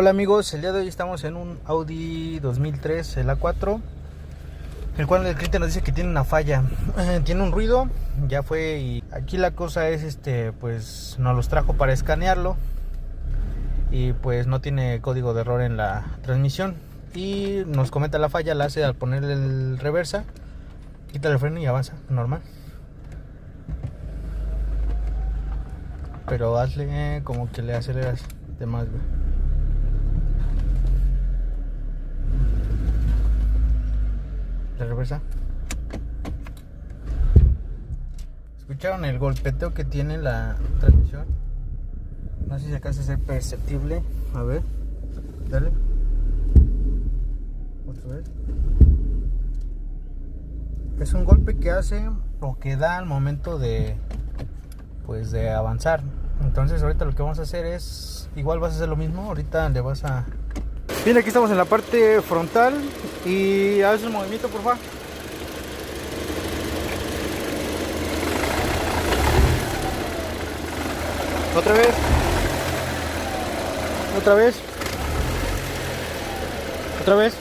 Hola amigos, el día de hoy estamos en un Audi 2003, el A4, el cual el cliente nos dice que tiene una falla, tiene un ruido, ya fue, y aquí la cosa es pues nos los trajo para escanearlo y pues no tiene código de error en la transmisión y nos comenta la falla, la hace al poner el reversa, quita el freno y avanza normal. Pero hazle como que le aceleras de más, güey. De reversa. ¿Escucharon el golpeteo que tiene la transmisión? No sé si alcanza a ser perceptible. A ver, dale. Otra vez. Es un golpe que hace o que da al momento de pues de avanzar. Entonces ahorita lo que vamos a hacer es, igual vas a hacer lo mismo, ahorita le vas a... Bien, aquí estamos en la parte frontal y haz el movimiento, por favor. Otra vez. Otra vez. Otra vez.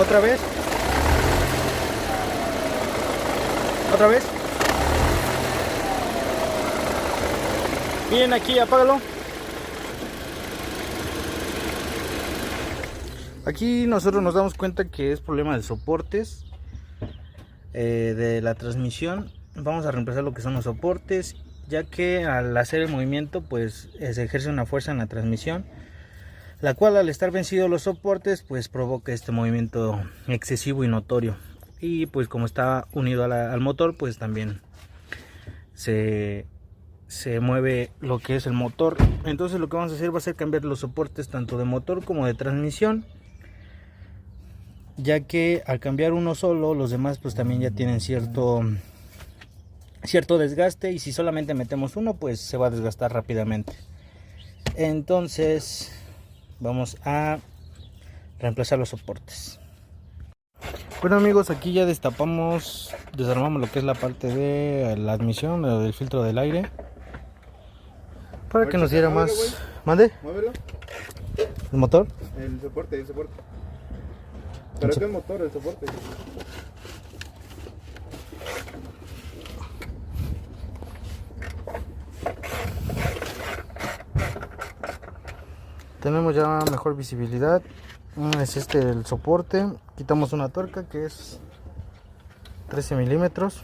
Otra vez. Otra vez. Bien, aquí apágalo. Aquí nosotros nos damos cuenta que es problema de soportes de la transmisión. Vamos a reemplazar lo que son los soportes, ya que al hacer el movimiento pues se ejerce una fuerza en la transmisión, la cual al estar vencidos los soportes pues provoca este movimiento excesivo y notorio, y pues como está unido al motor pues también se mueve lo que es el motor. Entonces lo que vamos a hacer va a ser cambiar los soportes tanto de motor como de transmisión, ya que al cambiar uno solo los demás pues también ya tienen cierto desgaste, y si solamente metemos uno pues se va a desgastar rápidamente. Entonces vamos a reemplazar los soportes. Bueno amigos, aquí ya desarmamos lo que es la parte de la admisión del filtro del aire para que nos diera más. ¿Mande? Muévelo. ¿El motor? El soporte. Pero es el motor, el soporte. Tenemos ya mejor visibilidad. Es el soporte. Quitamos una tuerca que es 13 milímetros.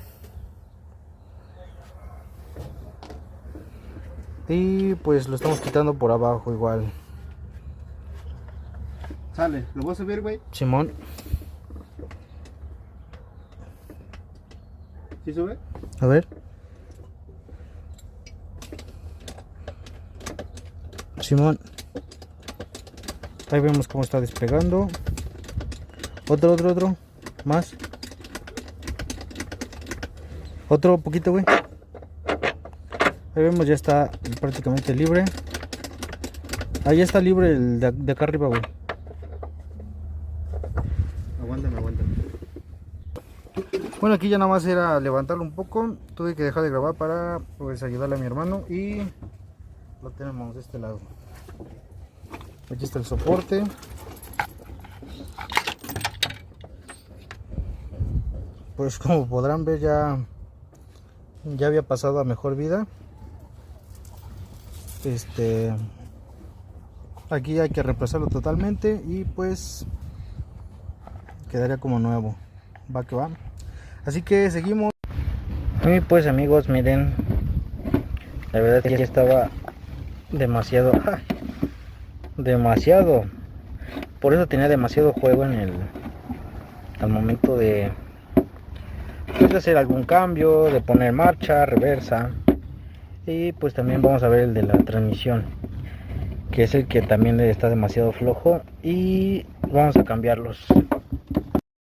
Y pues lo estamos quitando por abajo igual. Sale, ¿lo voy a subir, güey? Simón. ¿Sí sube? A ver. Simón. Ahí vemos cómo está despegando. Otro. Más. Otro poquito, güey. Ahí vemos, ya está prácticamente libre. Ahí está libre el de acá arriba, güey. Aguántame. Bueno, aquí ya nada más era levantarlo un poco. Tuve que dejar de grabar para pues ayudarle a mi hermano, y lo tenemos de este lado. Aquí está el soporte. Pues como podrán ver ya había pasado a mejor vida. Aquí hay que reemplazarlo totalmente y pues quedaría como nuevo. Va que va. Así que seguimos. Y pues amigos, miren, la verdad que ya estaba demasiado, por eso tenía demasiado juego al momento de hacer algún cambio, de poner marcha, reversa. Y pues también vamos a ver el de la transmisión, que es el que también está demasiado flojo, y vamos a cambiarlos.